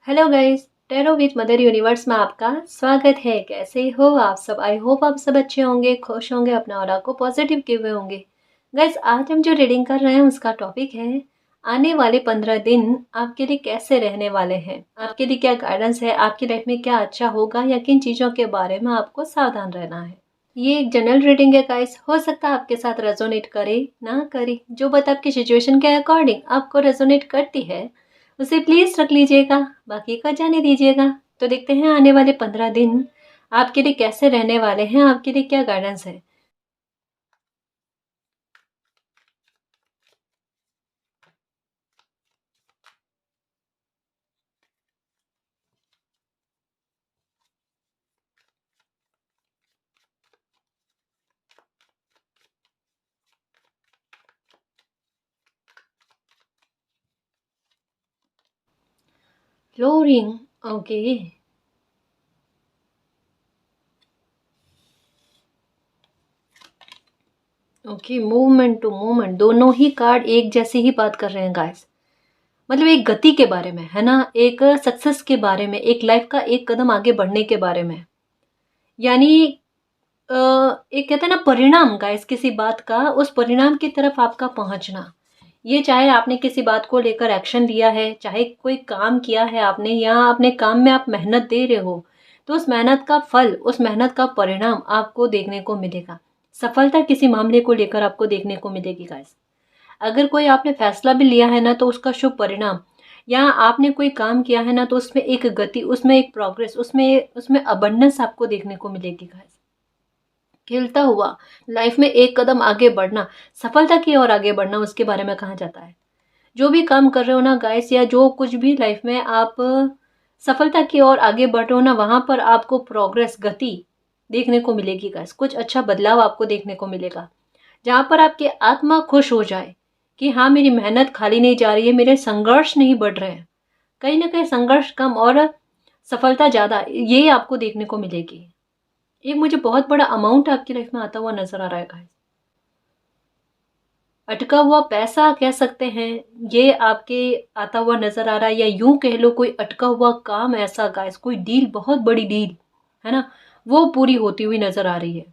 Hello guys, tarot with mother universe में आपका स्वागत है। कैसे हो आप सब? आई होप आप सब अच्छे होंगे, खुश होंगे, अपना ऑरा को पॉजिटिव किए हुए होंगे। गाइस, आज हम जो रीडिंग कर रहे हैं उसका टॉपिक है आने वाले 15 दिन आपके लिए कैसे रहने वाले हैं, आपके लिए क्या गाइडेंस है, आपकी लाइफ में क्या अच्छा होगा या किन चीज़ों के बारे में आपको सावधान रहना है। ये एक जनरल रीडिंग है गाइस, हो सकता है आपके साथ रेजोनेट करे ना करे। जो बात आपकी सिचुएशन के अकॉर्डिंग आपको रेजोनेट करती है उसे प्लीज रख लीजिएगा, बाकी का जाने दीजिएगा। तो देखते हैं आने वाले 15 दिन आपके लिए कैसे रहने वाले हैं, आपके लिए क्या गाइडेंस है। Flooring, okay. Okay, movement to movement, दोनों ही कार्ड एक जैसी ही बात कर रहे हैं गाइस। मतलब एक गति के बारे में है ना, एक सक्सेस के बारे में, एक लाइफ का एक कदम आगे बढ़ने के बारे में। यानी एक कहते हैं ना परिणाम गाइस, किसी बात का उस परिणाम की तरफ आपका पहुंचना। ये चाहे आपने किसी बात को लेकर एक्शन लिया है, चाहे कोई काम किया है आपने, या अपने काम में आप मेहनत दे रहे हो, तो उस मेहनत का फल, उस मेहनत का परिणाम आपको देखने को मिलेगा। सफलता किसी मामले को लेकर आपको देखने को मिलेगी गाइस। अगर कोई आपने फैसला भी लिया है ना, तो उसका शुभ परिणाम, या आपने कोई काम किया है ना, तो उसमें एक गति, उसमें एक प्रोग्रेस, उसमें उसमें अबंडेंस आपको देखने को मिलेगी गाइस। खिलता हुआ लाइफ में एक कदम आगे बढ़ना, सफलता की ओर आगे बढ़ना, उसके बारे में कहा जाता है। जो भी काम कर रहे हो ना गाइस, या जो कुछ भी लाइफ में आप सफलता की ओर आगे बढ़ रहे हो ना, वहां पर आपको प्रोग्रेस, गति देखने को मिलेगी गाइस। कुछ अच्छा बदलाव आपको देखने को मिलेगा, जहां पर आपकी आत्मा खुश हो जाए कि हाँ, मेरी मेहनत खाली नहीं जा रही है, मेरे संघर्ष नहीं बढ़ रहे हैं। कहीं ना कहीं संघर्ष कम और सफलता ज्यादा, ये आपको देखने को मिलेगी। एक मुझे बहुत बड़ा अमाउंट आपकी लाइफ में आता हुआ नजर आ रहा है गाइस। अटका हुआ पैसा कह सकते हैं, ये आपके आता हुआ नजर आ रहा है, या यूं कह लो कोई अटका हुआ काम ऐसा गाइस, कोई डील, बहुत बड़ी डील है ना, वो पूरी होती हुई नजर आ रही है।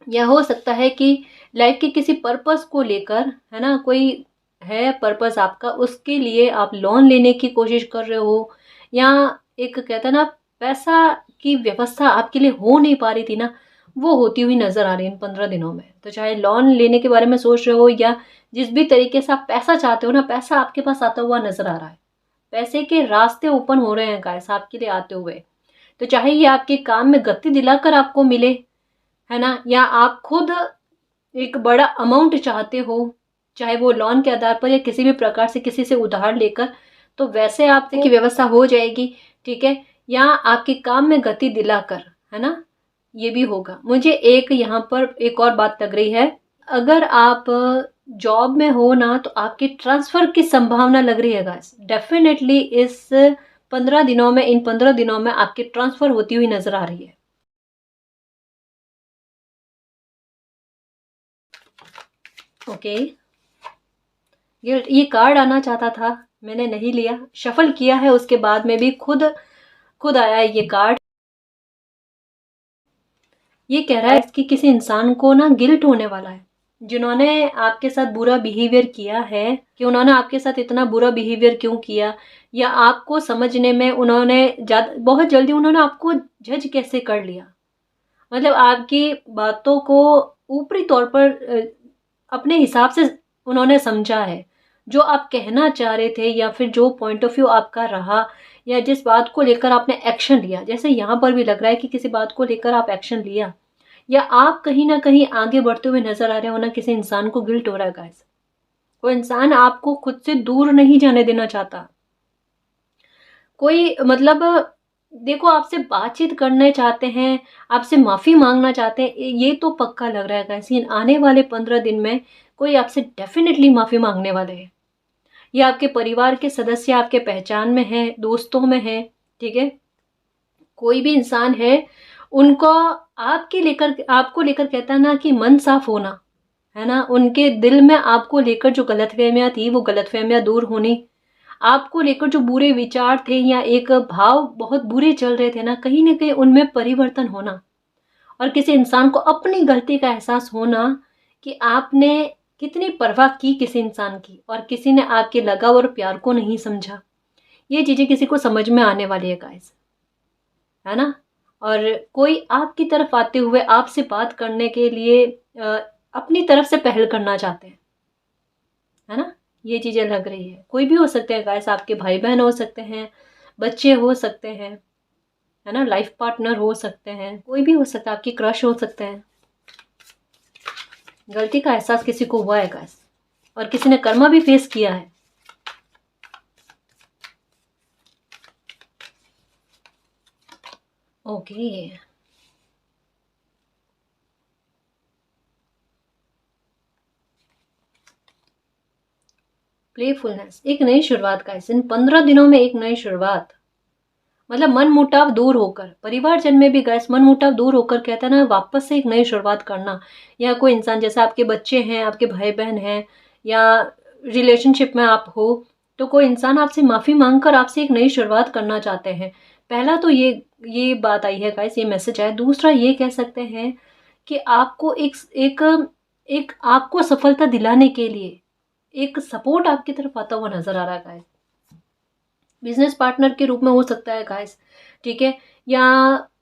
या हो सकता है कि लाइफ के किसी पर्पस को लेकर, है ना, कोई है पर्पस आपका, उसके लिए आप लोन लेने की कोशिश कर रहे हो, या एक कहता है ना पैसा की व्यवस्था आपके लिए हो नहीं पा रही थी ना, वो होती हुई नजर आ रही है इन 15 दिनों में। तो चाहे लोन लेने के बारे में सोच रहे हो, या जिस भी तरीके से आप पैसा चाहते हो ना, पैसा आपके पास आता हुआ नजर आ रहा है। पैसे के रास्ते ओपन हो रहे हैं गाइस आपके लिए आते हुए। तो चाहे ये आपके काम में गति दिलाकर आपको मिले, है ना, या आप खुद एक बड़ा अमाउंट चाहते हो, चाहे वो लोन के आधार पर या किसी भी प्रकार से किसी से उधार लेकर, तो वैसे आपकी व्यवस्था हो जाएगी। ठीक है, या आपके काम में गति दिलाकर, है ना, ये भी होगा। मुझे एक यहाँ पर एक और बात लग रही है। अगर आप जॉब में हो ना, तो आपकी ट्रांसफर की संभावना लग रही है गाइस। डेफिनेटली इस 15 दिनों में, इन 15 दिनों में आपकी ट्रांसफर होती हुई नजर आ रही है। ओके, ये कार्ड आना चाहता था, मैंने नहीं लिया, शफल किया है उसके बाद में भी खुद खुद आया है ये कार्ड। ये कह रहा है कि किसी इंसान को ना गिल्ट होने वाला है, जिन्होंने आपके साथ बुरा बिहेवियर किया है, कि उन्होंने आपके साथ इतना बुरा बिहेवियर क्यों किया, या आपको समझने में उन्होंने बहुत जल्दी उन्होंने आपको जज कैसे कर लिया। मतलब आपकी बातों को ऊपरी तौर पर अपने हिसाब से उन्होंने समझा है। जो आप कहना चाह रहे थे, या फिर जो पॉइंट ऑफ व्यू आपका रहा, या जिस बात को लेकर आपने एक्शन लिया, जैसे यहाँ पर भी लग रहा है कि किसी बात को लेकर आप एक्शन लिया, या आप कहीं ना कहीं आगे बढ़ते हुए नजर आ रहे हो ना, किसी इंसान को गिल्ट हो रहा है गाइस। वो इंसान आपको खुद से दूर नहीं जाने देना चाहता। कोई मतलब देखो, आपसे बातचीत करने चाहते हैं, आपसे माफी मांगना चाहते हैं, ये तो पक्का लग रहा है गाइस। आने वाले 15 दिन में कोई आपसे डेफिनेटली माफी मांगने वाले हैं। ये आपके परिवार के सदस्य आपके पहचान में है, दोस्तों में है, ठीक है, कोई भी इंसान है, उनको आपको लेकर कहता है ना कि मन साफ होना, है ना, उनके दिल में आपको लेकर जो गलतफहमियां थी, वो गलतफहमियां दूर होनी, आपको लेकर जो बुरे विचार थे या एक भाव बहुत बुरे चल रहे थे ना कहीं उनमें परिवर्तन होना, और किसी इंसान को अपनी गलती का एहसास होना कि आपने कितनी परवाह की किसी इंसान की और किसी ने आपके लगाव और प्यार को नहीं समझा। ये चीज़ें किसी को समझ में आने वाली है गाइस, है ना। और कोई आपकी तरफ आते हुए आपसे बात करने के लिए अपनी तरफ से पहल करना चाहते हैं, है ना। ये चीज़ें लग रही है। कोई भी हो सकते हैं गाइस, आपके भाई बहन हो सकते हैं, बच्चे हो सकते हैं, है ना, लाइफ पार्टनर हो सकते हैं, कोई भी हो सकता है, आपकी क्रश हो सकते हैं। गलती का एहसास किसी को हुआ है गाइस, और किसी ने कर्मा भी फेस किया है। ओके, प्लेफुलनेस, एक नई शुरुआत गाइस। इन 15 दिनों में एक नई शुरुआत, मतलब मन मुटाव दूर होकर, परिवारजन में भी गैस मन मुटाव दूर होकर कहता है ना, वापस से एक नई शुरुआत करना। या कोई इंसान, जैसे आपके बच्चे हैं, आपके भाई बहन हैं, या रिलेशनशिप में आप हो, तो कोई इंसान आपसे माफ़ी मांगकर आपसे एक नई शुरुआत करना चाहते हैं। पहला तो ये बात आई है गाइस, ये मैसेज आया। दूसरा ये कह सकते हैं कि आपको एक एक आपको सफलता दिलाने के लिए एक सपोर्ट आपकी तरफ आता हुआ नजर आ रहा है गाइस। बिजनेस पार्टनर के रूप में हो सकता है गाइस, ठीक है, या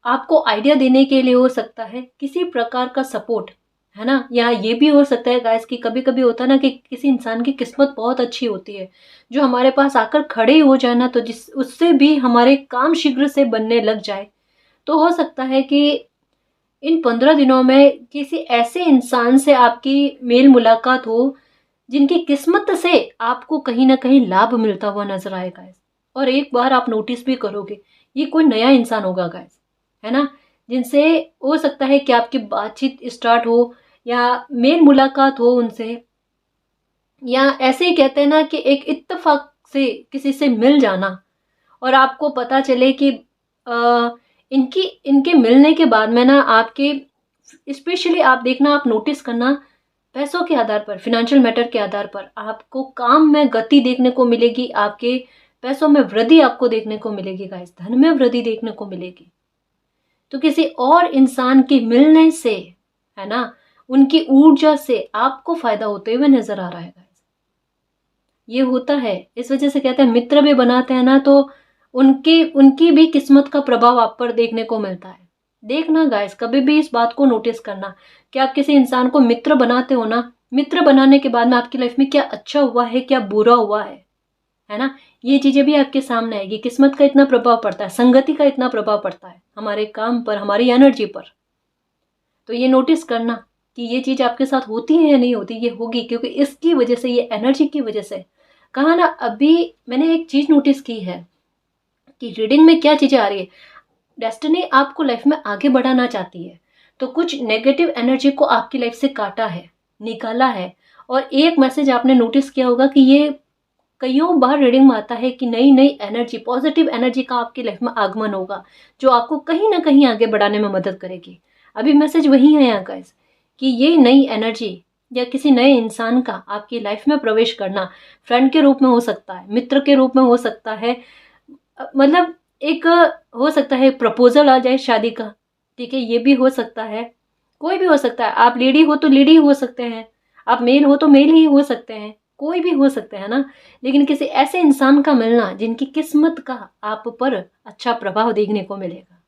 आपको आइडिया देने के लिए हो सकता है, किसी प्रकार का सपोर्ट, है ना। या ये भी हो सकता है गाइस कि कभी कभी होता है ना कि किसी इंसान की किस्मत बहुत अच्छी होती है, जो हमारे पास आकर खड़े हो जाए ना, तो जिस उससे भी हमारे काम शीघ्र से बनने लग जाए। तो हो सकता है कि इन 15 दिनों में किसी ऐसे इंसान से आपकी मेल मुलाकात हो जिनकी किस्मत से आपको कहीं ना कहीं लाभ मिलता हुआ नजर आएगा। और एक बार आप नोटिस भी करोगे, ये कोई नया इंसान होगा गाइस, है ना, जिनसे हो सकता है कि आपकी बातचीत स्टार्ट हो या मेल मुलाकात हो उनसे, या ऐसे ही कहते हैं ना कि एक इत्तेफाक से किसी से मिल जाना, और आपको पता चले कि इनकी इनके मिलने के बाद में ना आपके, स्पेशली आप देखना, आप नोटिस करना, पैसों के आधार पर, फिनेंशियल मैटर के आधार पर आपको काम में गति देखने को मिलेगी, आपके पैसों में वृद्धि आपको देखने को मिलेगी गाइस, धन में वृद्धि देखने को मिलेगी। तो किसी और इंसान के मिलने से, है ना, उनकी ऊर्जा से आपको फायदा होते हुए नजर आ रहा है गाइस। ये होता है, इस वजह से कहते हैं मित्र भी बनाते हैं ना, तो उनकी उनकी भी किस्मत का प्रभाव आप पर देखने को मिलता है। देखना गाइस, कभी भी इस बात को नोटिस करना कि आप किसी इंसान को मित्र बनाते हो ना, मित्र बनाने के बाद में आपकी लाइफ में क्या अच्छा हुआ है, क्या बुरा हुआ है ना, ये चीजें भी आपके सामने आएगी। किस्मत का इतना प्रभाव पड़ता है, संगति का इतना प्रभाव पड़ता है हमारे काम पर, हमारी एनर्जी पर। तो ये नोटिस करना कि ये चीज आपके साथ होती है या नहीं होती, ये होगी, क्योंकि इसकी वजह से, ये एनर्जी की वजह से। कहा ना, अभी मैंने एक चीज नोटिस की है कि रीडिंग में क्या चीजें आ रही है। डेस्टिनी आपको लाइफ में आगे बढ़ाना चाहती है, तो कुछ नेगेटिव एनर्जी को आपकी लाइफ से काटा है, निकाला है। और एक मैसेज आपने नोटिस किया होगा कि ये कईयों बार रीडिंग में आता है कि नई नई एनर्जी, पॉजिटिव एनर्जी का आपकी लाइफ में आगमन होगा, जो आपको कहीं ना कहीं आगे बढ़ाने में मदद करेगी। अभी मैसेज वही है यहाँ गाइस, कि ये नई एनर्जी या किसी नए इंसान का आपकी लाइफ में प्रवेश करना, फ्रेंड के रूप में हो सकता है, मित्र के रूप में हो सकता है, मतलब एक हो सकता है प्रपोजल आ जाए शादी का, ठीक है, ये भी हो सकता है। कोई भी हो सकता है, आप लेडी हो तो लेडी हो सकते हैं, आप मेल हो तो मेल ही हो सकते हैं, कोई भी हो सकते हैं ना। लेकिन किसी ऐसे इंसान का मिलना जिनकी किस्मत का आप पर अच्छा प्रभाव देखने को मिलेगा,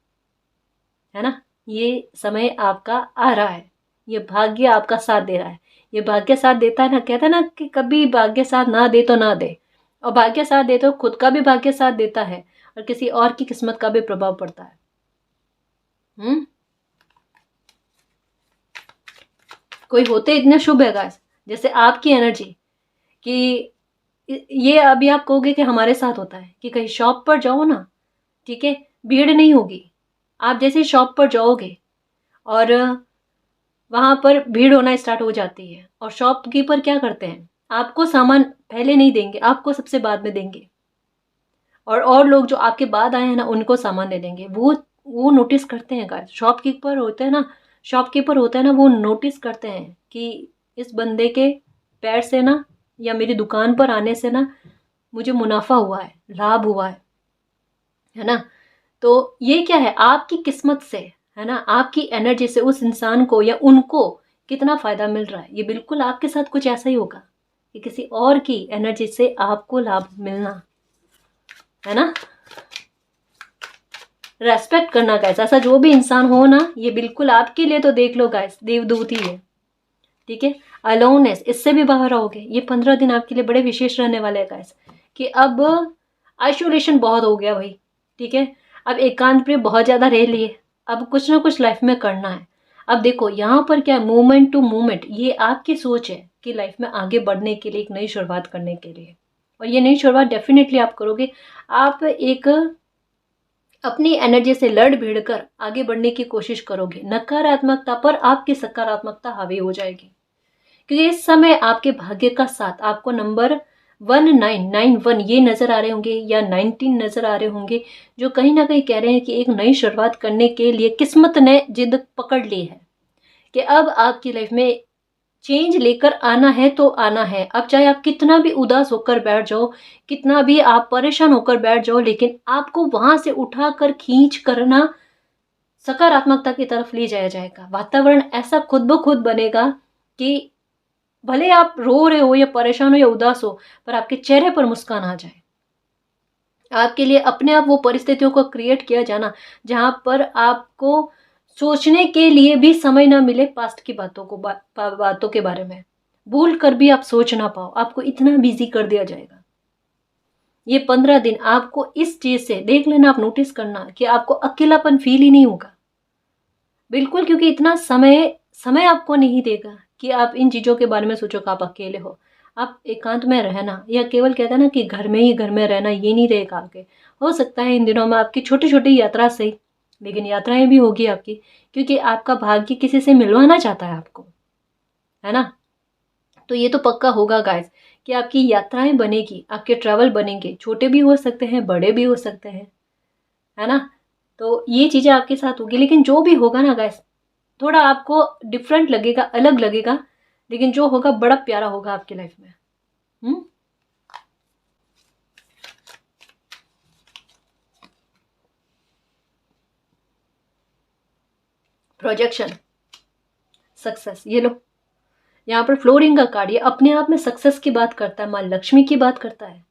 है ना। ये समय आपका आ रहा है, ये भाग्य आपका साथ दे रहा है। ये भाग्य साथ देता है ना, कहता है ना कि कभी भाग्य साथ ना दे तो ना दे, और भाग्य साथ दे तो खुद का भी भाग्य साथ देता है, और किसी और की किस्मत का भी प्रभाव पड़ता है। कोई होते इतने शुभ है गाइस, जैसे आपकी एनर्जी, कि ये अभी आप कहोगे कि हमारे साथ होता है कि कहीं शॉप पर जाओ ना, ठीक है, भीड़ नहीं होगी। आप जैसे शॉप पर जाओगे और वहां पर भीड़ होना स्टार्ट हो जाती है, और शॉपकीपर क्या करते हैं, आपको सामान पहले नहीं देंगे, आपको सबसे बाद में देंगे, और लोग जो आपके बाद आए हैं ना, उनको सामान दे देंगे। वो नोटिस करते हैं गाइस, शॉपकीपर होते हैं ना, वो नोटिस करते हैं कि इस बंदे के पैर से ना, या मेरी दुकान पर आने से ना, मुझे मुनाफा हुआ है, लाभ हुआ है ना। तो ये क्या है, आपकी किस्मत से, है ना, आपकी एनर्जी से उस इंसान को या उनको कितना फायदा मिल रहा है। ये बिल्कुल आपके साथ कुछ ऐसा ही होगा कि किसी और की एनर्जी से आपको लाभ मिलना, है ना। रेस्पेक्ट करना गाइस, ऐसा जो भी इंसान हो ना, ये बिल्कुल आपके लिए तो देख लो गाइस देवदूत ही है, ठीक है। अलोननेस, इससे भी बाहर आओगे। ये 15 दिन आपके लिए बड़े विशेष रहने वाले हैं गाइस, कि अब आइसोलेशन बहुत हो गया भाई, ठीक है। अब एकांत पे बहुत ज्यादा रह लिए, अब कुछ ना कुछ लाइफ में करना है। अब देखो यहाँ पर क्या है, मूवमेंट टू मूवमेंट, ये आपकी सोच है कि लाइफ में आगे बढ़ने के लिए, एक नई शुरुआत करने के लिए, और ये नई शुरुआत डेफिनेटली आप करोगे। आप एक अपनी एनर्जी से लड़ भिड़ कर आगे बढ़ने की कोशिश करोगे, नकारात्मकता पर आपकी सकारात्मकता हावी हो जाएगी, क्योंकि इस समय आपके भाग्य का साथ आपको नंबर 1991 ये नजर आ रहे होंगे या 19 नजर आ रहे होंगे, जो कहीं ना कहीं कह रहे हैं कि एक नई शुरुआत करने के लिए किस्मत ने जिद पकड़ ली है कि अब आपकी लाइफ में चेंज लेकर आना है तो आना है। अब चाहे आप कितना भी उदास होकर बैठ जाओ, कितना भी आप परेशान होकर बैठ जाओ, लेकिन आपको वहां से उठाकर खींच करना सकारात्मकता की तरफ ले जाया जाएगा। वातावरण ऐसा खुद ब खुद बनेगा कि भले आप रो रहे हो या परेशान हो या उदास हो, पर आपके चेहरे पर मुस्कान आ जाए। आपके लिए अपने आप वो परिस्थितियों को क्रिएट किया जाना जहां पर आपको सोचने के लिए भी समय ना मिले पास्ट की बातों को, बातों के बारे में भूल कर भी आप सोच ना पाओ, आपको इतना बिजी कर दिया जाएगा। ये 15 दिन आपको इस चीज से देख लेना, आप नोटिस करना कि आपको अकेलापन फील ही नहीं होगा बिल्कुल, क्योंकि इतना समय समय आपको नहीं देगा कि आप इन चीजों के बारे में सोचो कि आप अकेले हो। आप एकांत में रहना, या केवल कहते हैं ना कि घर में ही घर में रहना, ये नहीं रहेगा आगे। हो सकता है इन दिनों में आपकी छोटी छोटी यात्रा सही, लेकिन यात्राएं भी होगी आपकी, क्योंकि आपका भाग्य किसी से मिलवाना चाहता है आपको, है ना। तो ये तो पक्का होगा गाइस कि आपकी यात्राएं बनेगी, आपके ट्रैवल बनेंगे, छोटे भी हो सकते हैं, बड़े भी हो सकते हैं, है ना। तो ये चीजें आपके साथ होगी, लेकिन जो भी होगा ना गाइस, थोड़ा आपको डिफरेंट लगेगा, अलग लगेगा, लेकिन जो होगा बड़ा प्यारा होगा आपकी लाइफ में। हम्म। प्रोजेक्शन, सक्सेस, ये लो, यहाँ पर फ्लोरिंग का कार्ड, ये अपने आप में सक्सेस की बात करता है, माँ लक्ष्मी की बात करता है।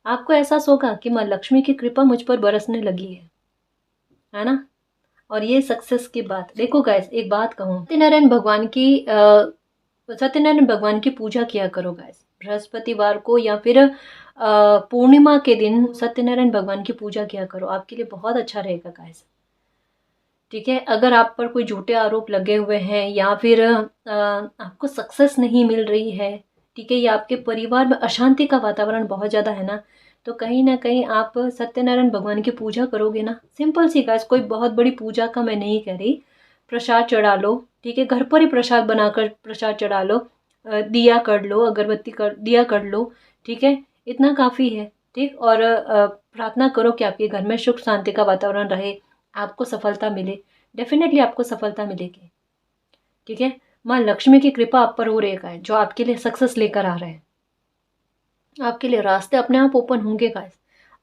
आपको एहसास होगा कि माँ लक्ष्मी की कृपा मुझ पर बरसने लगी है ना। और ये सक्सेस की बात, देखो गाइस एक बात कहूँ, सत्यनारायण भगवान की पूजा किया करो गाइस, बृहस्पतिवार को या फिर पूर्णिमा के दिन सत्यनारायण भगवान की पूजा किया करो, आपके लिए बहुत अच्छा रहेगा गाइस, ठीक है। अगर आप पर कोई झूठे आरोप लगे हुए हैं, या फिर आपको सक्सेस नहीं मिल रही है, ठीक है, या आपके परिवार में अशांति का वातावरण बहुत ज़्यादा है ना, तो कहीं ना कहीं आप सत्यनारायण भगवान की पूजा करोगे ना, सिंपल सी गाइस, कोई बहुत बड़ी पूजा का मैं नहीं कह रही, प्रसाद चढ़ा लो, ठीक है, घर पर ही प्रसाद बनाकर प्रसाद चढ़ा लो, दिया कर लो, अगरबत्ती कर दिया कर लो, ठीक है, इतना काफ़ी है, ठीक। और प्रार्थना करो कि आपके घर में सुख शांति का वातावरण रहे, आपको सफलता मिले, डेफिनेटली आपको सफलता मिलेगी, ठीक है। माँ लक्ष्मी की कृपा आप पर हो रहेगा है, जो आपके लिए सक्सेस लेकर आ रहे हैं, आपके लिए रास्ते अपने आप ओपन होंगे गाइस,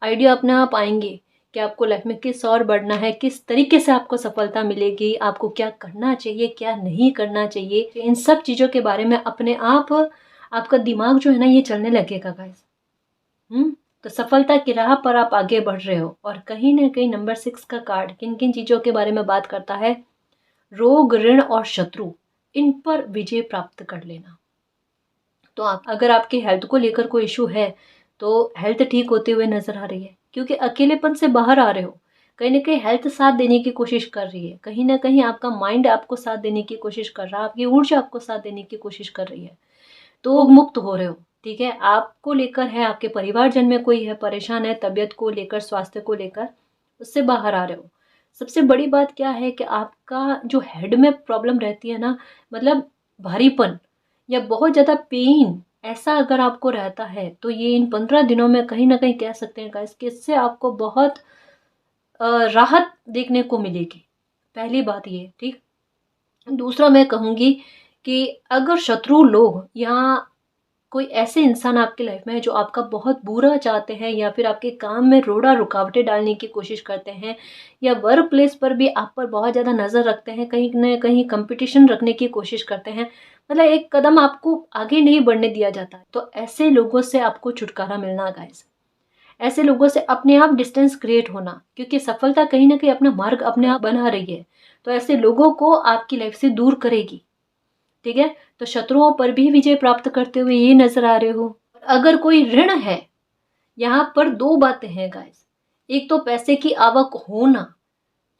आइडिया अपने आप आएंगे कि आपको लाइफ में किस और बढ़ना है, किस तरीके से आपको सफलता मिलेगी, आपको क्या करना चाहिए, क्या नहीं करना चाहिए, इन सब चीज़ों के बारे में अपने आप आपका दिमाग जो है ना ये चलने लगेगा गाइस। तो सफलता की राह पर आप आगे बढ़ रहे हो, और कहीं ना कहीं नंबर 6 का कार्ड किन किन चीज़ों के बारे में बात करता है, रोग, ऋण और शत्रु, इन पर विजय प्राप्त कर लेना। तो आप अगर आपके हेल्थ को लेकर कोई इशू है, तो हेल्थ ठीक होते हुए नजर आ रही है, क्योंकि अकेलेपन से बाहर आ रहे हो, कहीं ना कहीं हेल्थ साथ देने की कोशिश कर रही है, कहीं ना कहीं आपका माइंड आपको साथ देने की कोशिश कर रहा है, आपकी ऊर्जा आपको साथ देने की कोशिश कर रही है, तो मुक्त हो रहे हो, ठीक है। आपको लेकर है, आपके परिवारजन में कोई है परेशान है, तबीयत को लेकर, स्वास्थ्य को लेकर, उससे बाहर आ रहे हो। सबसे बड़ी बात क्या है कि आपका जो हेड में प्रॉब्लम रहती है ना, मतलब भारीपन या बहुत ज़्यादा पेन, ऐसा अगर आपको रहता है, तो ये इन 15 दिनों में कहीं ना कहीं कह सकते हैं गाइस कि इससे आपको बहुत राहत देखने को मिलेगी, पहली बात ये, ठीक। दूसरा मैं कहूँगी कि अगर शत्रु लोग या कोई ऐसे इंसान आपकी लाइफ में है जो आपका बहुत बुरा चाहते हैं, या फिर आपके काम में रोड़ा रुकावटें डालने की कोशिश करते हैं, या वर्क प्लेस पर भी आप पर बहुत ज़्यादा नज़र रखते हैं, कहीं न कहीं कंपटीशन रखने की कोशिश करते हैं, मतलब एक कदम आपको आगे नहीं बढ़ने दिया जाता। तो ऐसे लोगों से आपको छुटकारा मिलना गाइस, ऐसे लोगों से अपने आप डिस्टेंस क्रिएट होना, क्योंकि सफलता कहीं न कहीं अपना मार्ग अपने आप बना रही है। तो ऐसे लोगों को आपकी लाइफ से दूर करेगी, ठीक है? तो शत्रुओं पर भी विजय प्राप्त करते हुए ये नज़र आ रहे हो। अगर कोई ऋण है, यहाँ पर 2 बातें हैं गाइस। एक तो पैसे की आवक होना,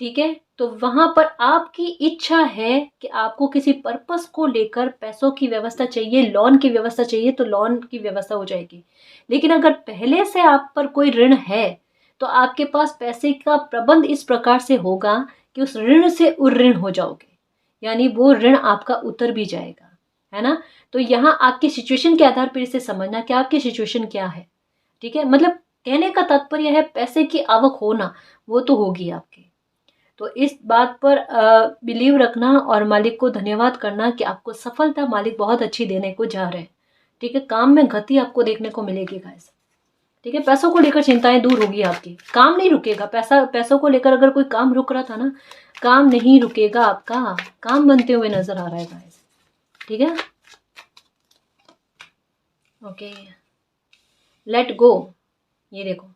ठीक है? तो वहाँ पर आपकी इच्छा है कि आपको किसी पर्पस को लेकर पैसों की व्यवस्था चाहिए, लोन की व्यवस्था चाहिए, तो लोन की व्यवस्था हो जाएगी। लेकिन अगर पहले से आप पर कोई ऋण है, तो आपके पास पैसे का प्रबंध इस प्रकार से होगा कि उस ऋण से उऋण हो जाओगे। यानी वो ऋण आपका उतर भी जाएगा, है ना? तो यहाँ आपकी सिचुएशन के आधार पर इसे समझना कि आपकी सिचुएशन क्या है, ठीक है? मतलब कहने का तात्पर्य है पैसे की आवक होना, वो तो होगी आपकी। तो इस बात पर बिलीव रखना और मालिक को धन्यवाद करना कि आपको सफलता मालिक बहुत अच्छी देने को जा रहे हैं, ठीक है? काम में गति आपको देखने को मिलेगी गाइस, ठीक है? पैसों को लेकर चिंताएं दूर होगी आपकी, काम नहीं रुकेगा। पैसों को लेकर अगर कोई काम रुक रहा था ना, काम नहीं रुकेगा आपका, काम बनते हुए नजर आ रहा है गाइस, ठीक है? Okay, let go. ये देखो,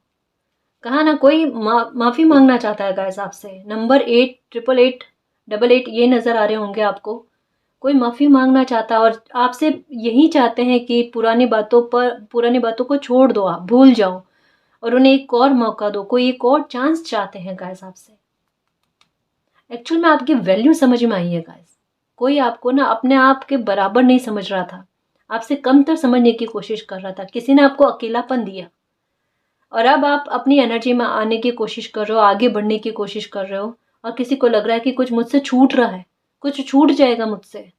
कहा ना कोई माफी मांगना चाहता है गाइस आपसे। नंबर 88888 ये नजर आ रहे होंगे आपको। कोई माफी मांगना चाहता है और आपसे यही चाहते हैं कि पुरानी बातों को छोड़ दो, आप भूल जाओ और उन्हें एक और मौका दो, कोई एक और चांस चाहते हैं गाइस आपसे। एक्चुअल में आपकी वैल्यू समझ में आई है गाइस। कोई आपको ना अपने आप के बराबर नहीं समझ रहा था, आपसे कमतर समझने की कोशिश कर रहा था, किसी ने आपको अकेलापन दिया और अब आप अपनी एनर्जी में आने की कोशिश कर रहे हो, आगे बढ़ने की कोशिश कर रहे हो और किसी को लग रहा है कि कुछ मुझसे छूट रहा है, कुछ छूट जाएगा मुझसे।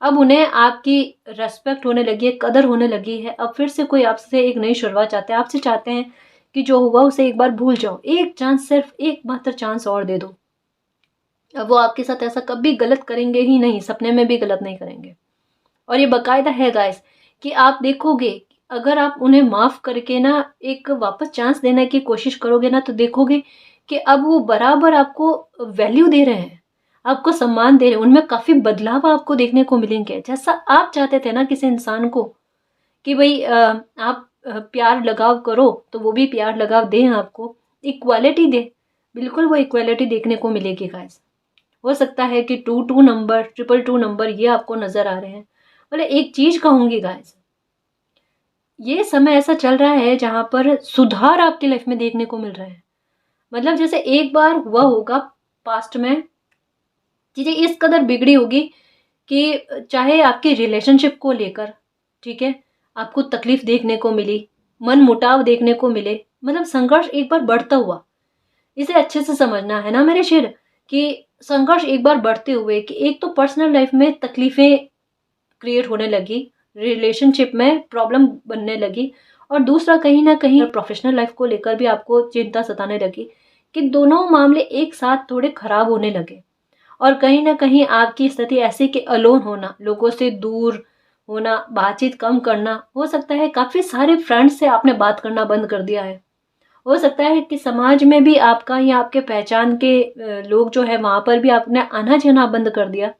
अब उन्हें आपकी रेस्पेक्ट होने लगी है, कदर होने लगी है। अब फिर से कोई आपसे एक नई शुरुआत चाहते हैं, आपसे चाहते हैं कि जो हुआ उसे एक बार भूल जाओ, एक चांस, सिर्फ एक मात्र चांस और दे दो। अब वो आपके साथ ऐसा कभी गलत करेंगे ही नहीं, सपने में भी गलत नहीं करेंगे। और ये बाकायदा है गाइस कि आप देखोगे अगर आप उन्हें माफ करके ना एक वापस चांस देने की कोशिश करोगे ना, तो देखोगे कि अब वो बराबर आपको वैल्यू दे रहे हैं, आपको सम्मान दे रहे हैं। उनमें काफी बदलाव आपको देखने को मिलेंगे। जैसा आप चाहते थे ना किसी इंसान को कि भाई आप प्यार लगाव करो, तो वो भी प्यार लगाव दें, आपको इक्वालिटी दे, बिल्कुल वो इक्वालिटी देखने को मिलेगी गाइस। हो सकता है कि 22 नंबर, 222 नंबर ये आपको नजर आ रहे हैं। मतलब एक चीज कहूंगी गाइस, ये समय ऐसा चल रहा है जहां पर सुधार आपकी लाइफ में देखने को मिल रहा है। मतलब जैसे एक बार हुआ होगा पास्ट में, चीजें इस कदर बिगड़ी होगी कि चाहे आपके रिलेशनशिप को लेकर, ठीक है, आपको तकलीफ देखने को मिली, मन मुटाव देखने को मिले, मतलब संघर्ष एक बार बढ़ता हुआ। इसे अच्छे से समझना है ना मेरे शेर, कि संघर्ष एक बार बढ़ते हुए कि एक तो पर्सनल लाइफ में तकलीफें क्रिएट होने लगी, रिलेशनशिप में प्रॉब्लम बनने लगी, और दूसरा कहीं ना कहीं प्रोफेशनल लाइफ को लेकर भी आपको चिंता सताने लगी कि दोनों मामले एक साथ थोड़े खराब होने लगे। और कहीं ना कहीं आपकी स्थिति ऐसी कि अलोन होना, लोगों से दूर होना, बातचीत कम करना, हो सकता है काफी सारे फ्रेंड्स से आपने बात करना बंद कर दिया है। हो सकता है कि समाज में भी आपका या आपके पहचान के लोग जो है वहां पर भी आपने आना जाना बंद कर दिया।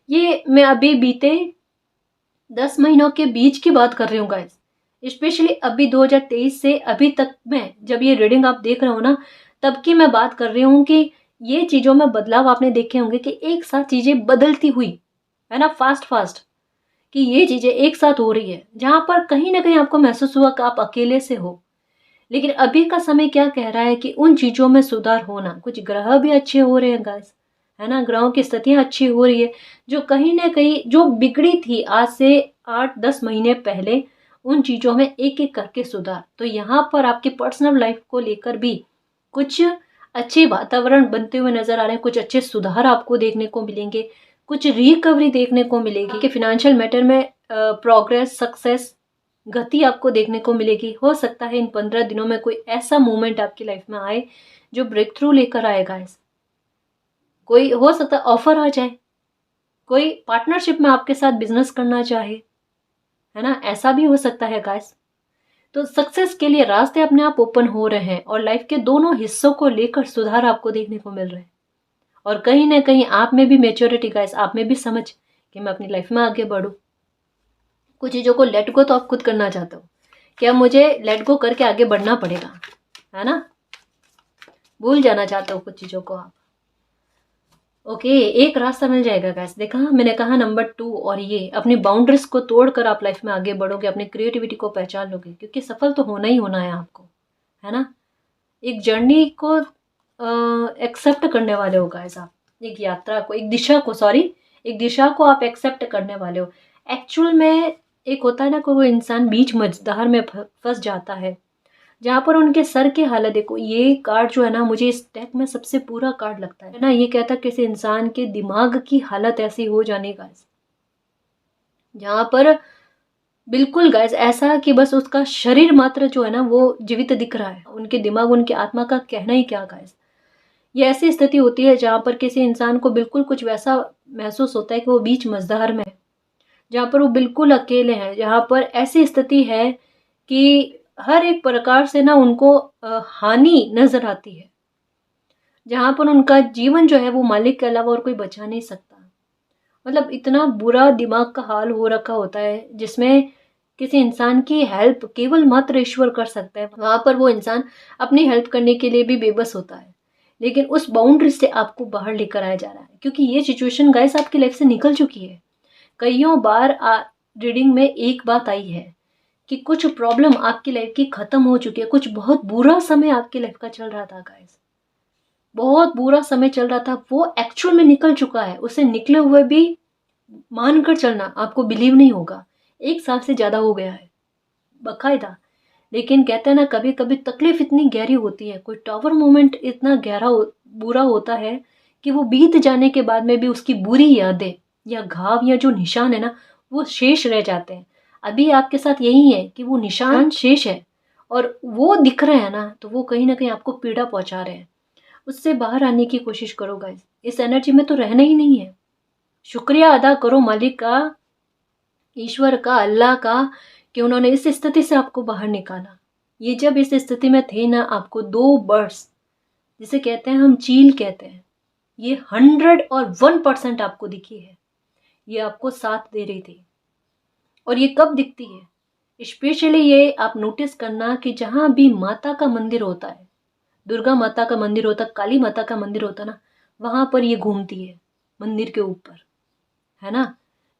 ये मैं अभी बीते 10 महीनों के बीच की बात कर रही हूँ गाइस, स्पेशली अभी 2023 से अभी तक में जब ये रीडिंग आप देख रहे हो ना, तब की मैं बात कर रही हूँ कि ये चीजों में बदलाव आपने देखे होंगे कि एक साथ चीजें बदलती हुई है ना, फास्ट फास्ट, कि ये चीजें एक साथ हो रही है, जहां पर कहीं ना कहीं आपको महसूस हुआ कि आप अकेले से हो। लेकिन अभी का समय क्या कह रहा है कि उन चीजों में सुधार होना, कुछ ग्रह भी अच्छे हो रहे हैं गाइस, है ना, ग्रहों की स्थितियां अच्छी हो रही है, जो कहीं ना कहीं जो बिगड़ी थी आज से 8-10 महीने पहले, उन चीजों में एक एक करके सुधार। तो यहाँ पर आपकी पर्सनल लाइफ को लेकर भी कुछ अच्छे वातावरण बनते हुए नजर आ रहे हैं, कुछ अच्छे सुधार आपको देखने को मिलेंगे, कुछ रिकवरी देखने को मिलेगी कि फिनेंशियल मैटर में प्रोग्रेस, सक्सेस, गति आपको देखने को मिलेगी। हो सकता है इन 15 दिनों में कोई ऐसा मोमेंट आपकी लाइफ में आए जो ब्रेक थ्रू लेकर आएगा। इस कोई हो सकता है ऑफर आ जाए, कोई पार्टनरशिप में आपके साथ बिजनेस करना चाहे, है ना, ऐसा भी हो सकता है गाइस। तो सक्सेस के लिए रास्ते अपने आप ओपन हो रहे हैं और लाइफ के दोनों हिस्सों को लेकर सुधार आपको देखने को मिल रहे हैं। और कहीं ना कहीं आप में भी मैच्योरिटी गाइस, आप में भी समझ कि मैं अपनी लाइफ में आगे बढ़ूं। कुछ चीज़ों को लेट गो तो आप खुद करना चाहते हो, क्या मुझे लेट गो करके आगे बढ़ना पड़ेगा, है ना, भूल जाना चाहते हो कुछ चीज़ों को आप। ओके, एक रास्ता मिल जाएगा गाइस। देखा मैंने कहा नंबर 2, और ये अपनी बाउंड्रीज को तोड़कर आप लाइफ में आगे बढ़ोगे, अपनी क्रिएटिविटी को पहचान लोगे, क्योंकि सफल तो होना ही होना है आपको, है ना। एक जर्नी को एक्सेप्ट करने वाले हो गाइस आप, एक यात्रा को, एक दिशा को आप एक्सेप्ट करने वाले हो। एक्चुअल में एक होता है ना, कोई वो इंसान बीच मझधार में फंस जाता है, जहाँ पर उनके सर की हालत देखो। ये कार्ड जो है ना, मुझे इस डेक में सबसे बुरा कार्ड लगता है ना। ये कहता है किसी इंसान के दिमाग की हालत ऐसी हो जाने का, जहाँ पर बिल्कुल गाइस ऐसा कि बस उसका शरीर मात्र जो है ना वो जीवित दिख रहा है, उनके दिमाग उनकी आत्मा का कहना ही क्या गाइस। ये ऐसी स्थिति होती है जहाँ पर किसी इंसान को बिल्कुल कुछ वैसा महसूस होता है कि वो बीच मझधार में है, जहाँ पर वो बिल्कुल अकेले हैं, जहाँ पर ऐसी स्थिति है कि हर एक प्रकार से ना उनको हानि नजर आती है, जहाँ पर उनका जीवन जो है वो मालिक के अलावा और कोई बचा नहीं सकता। मतलब इतना बुरा दिमाग का हाल हो रखा होता है, जिसमें किसी इंसान की हेल्प केवल मात्र ईश्वर कर सकता है। वहां पर वो इंसान अपनी हेल्प करने के लिए भी बेबस होता है, लेकिन उस बाउंड्री से आपको बाहर लेकर आया जा रहा है, क्योंकि ये सिचुएशन गाइस आपकी लाइफ से निकल चुकी है। कईयों बार रीडिंग में एक बात आई है कि कुछ प्रॉब्लम आपकी लाइफ की खत्म हो चुकी है, कुछ बहुत बुरा समय आपकी लाइफ का चल रहा था गाइस, बहुत बुरा समय चल रहा था, वो एक्चुअल में निकल चुका है। उसे निकले हुए भी मानकर चलना, आपको बिलीव नहीं होगा, 1 साल से ज्यादा हो गया है बकायदा। लेकिन कहते हैं ना, कभी कभी तकलीफ इतनी गहरी होती है, कोई टावर मोमेंट इतना बुरा होता है कि वो बीत जाने के बाद में भी उसकी बुरी यादें या घाव या जो निशान है ना वो शेष रह जाते हैं। अभी आपके साथ यही है कि वो निशान शेष है और वो दिख रहे हैं ना, तो वो कहीं ना कहीं आपको पीड़ा पहुंचा रहे हैं। उससे बाहर आने की कोशिश करो गाइस, इस एनर्जी में तो रहना ही नहीं है। शुक्रिया अदा करो मालिक का, ईश्वर का, अल्लाह का, कि उन्होंने इस स्थिति से आपको बाहर निकाला। ये जब इस स्थिति में थे ना, आपको 2 बर्ड्स, जिसे कहते हैं हम चील कहते हैं, ये 101% आपको दिखी है, ये आपको साथ दे रही थी। और ये कब दिखती है स्पेशली, ये आप नोटिस करना कि जहां भी माता का मंदिर होता है, दुर्गा माता का मंदिर होता, काली माता का मंदिर होता ना, वहां पर ये घूमती है मंदिर के ऊपर, है ना।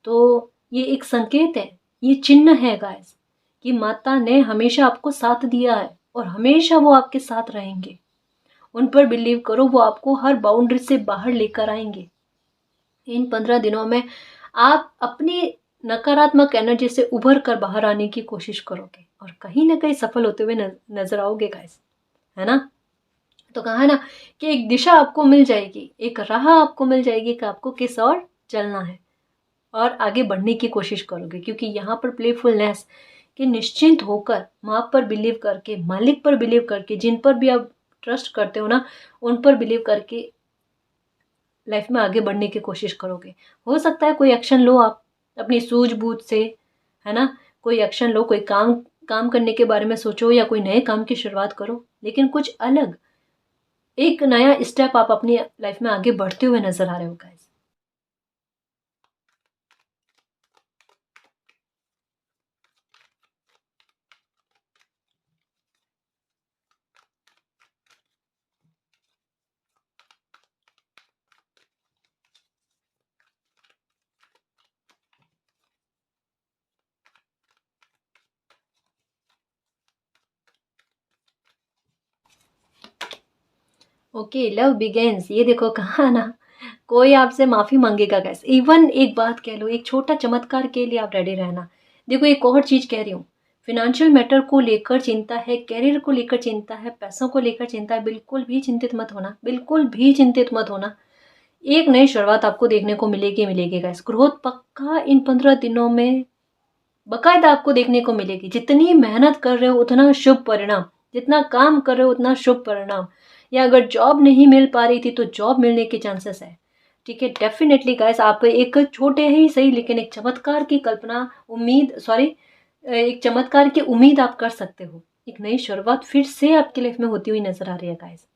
तो ये एक संकेत है, ये चिन्ह है गाइस, कि माता ने हमेशा आपको साथ दिया है और हमेशा वो आपके साथ रहेंगे। उन पर बिलीव करो, वो आपको हर बाउंड्री से बाहर लेकर आएंगे। इन 15 दिनों में आप अपनी नकारात्मक एनर्जी से उभर कर बाहर आने की कोशिश करोगे और कहीं ना कहीं सफल होते हुए नजर आओगे गाइस, है ना। तो कहा ना कि एक दिशा आपको मिल जाएगी, एक राह आपको मिल जाएगी कि आपको किस ओर चलना है और आगे बढ़ने की कोशिश करोगे, क्योंकि यहाँ पर प्लेफुलनेस कि निश्चिंत होकर, माँ पर बिलीव करके, मालिक पर बिलीव करके, जिन पर भी आप ट्रस्ट करते हो ना, उन पर बिलीव करके लाइफ में आगे बढ़ने की कोशिश करोगे। हो सकता है कोई एक्शन लो आप अपनी सूझबूझ से, है ना, कोई एक्शन लो, कोई काम काम करने के बारे में सोचो या कोई नए काम की शुरुआत करो, लेकिन कुछ अलग एक नया स्टेप आप अपनी लाइफ में आगे बढ़ते हुए नजर आ रहे हो गाइस। ओके, लव बिगेन्स, ये देखो कहा ना, कोई आपसे माफी मांगेगा गाइस। इवन एक बात कह लो, एक छोटा चमत्कार के लिए आप रेडी रहना। देखो एक और चीज कह रही हूँ, फिनेंशियल मैटर को लेकर चिंता है, कैरियर को लेकर चिंता है, पैसों को लेकर चिंता है, बिल्कुल भी चिंतित मत होना, बिल्कुल भी चिंतित मत होना। एक नई शुरुआत आपको देखने को मिलेगी मिलेगी गाइस। ग्रोथ पक्का इन 15 दिनों में बकायदा आपको देखने को मिलेगी। जितनी मेहनत कर रहे हो उतना शुभ परिणाम, जितना काम कर रहे हो उतना शुभ परिणाम। या अगर जॉब नहीं मिल पा रही थी तो जॉब मिलने के चांसेस है, ठीक है। डेफिनेटली गाइस, आप एक छोटे ही सही लेकिन एक चमत्कार की कल्पना, उम्मीद, सॉरी, एक चमत्कार की उम्मीद आप कर सकते हो। एक नई शुरुआत फिर से आपकी लाइफ में होती हुई नज़र आ रही है गाइस।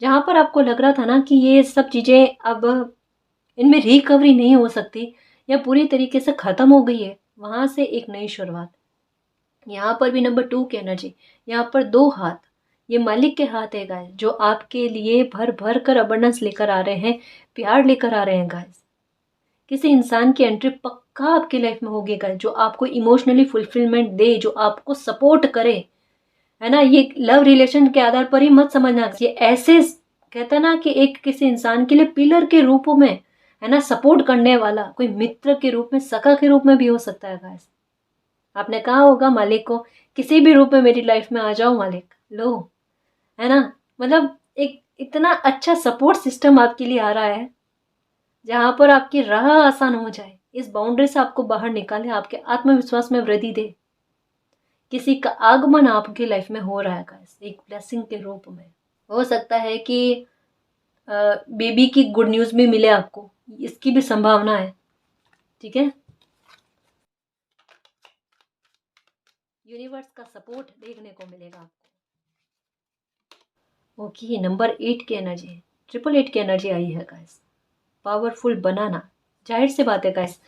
जहाँ पर आपको लग रहा था ना कि ये सब चीज़ें अब इनमें रिकवरी नहीं हो सकती या पूरी तरीके से ख़त्म हो गई है, वहाँ से एक नई शुरुआत। यहाँ पर भी नंबर 2 की एनर्जी, यहाँ पर 2 हाथ, ये मालिक के हाथ है गाइस, जो आपके लिए भर भर कर अबंडेंस लेकर आ रहे हैं, प्यार लेकर आ रहे हैं गाइस। किसी इंसान की एंट्री पक्का आपकी लाइफ में होगी गाइस, जो आपको इमोशनली फुलफिलमेंट दे, जो आपको सपोर्ट करे, है ना। ये लव रिलेशन के आधार पर ही मत समझना, ये ऐसे कहते हैं ना कि एक किसी इंसान के लिए पिलर के रूप में, है ना, सपोर्ट करने वाला कोई मित्र के रूप में, सखा के रूप में भी हो सकता है गाइस। आपने कहा होगा मालिक को, किसी भी रूप में मेरी लाइफ में आ जाओ मालिक, लो, है ना। मतलब एक इतना अच्छा सपोर्ट सिस्टम आपके लिए आ रहा है, जहां पर आपकी राह आसान हो जाए, इस बाउंड्री से आपको बाहर निकाले, आपके आत्मविश्वास में वृद्धि दे। किसी का आगमन आपकी लाइफ में हो रहा है गाइस, एक ब्लेसिंग के रूप में। हो सकता है कि बेबी की गुड न्यूज़ भी मिले आपको, इसकी भी संभावना है। ठीक है, यूनिवर्स का सपोर्ट देखने को मिलेगा आपको। ओके, नंबर 8 की एनर्जी, 888 की एनर्जी आई है गाइस। पावरफुल बनाना, जाहिर सी बात है गाइस,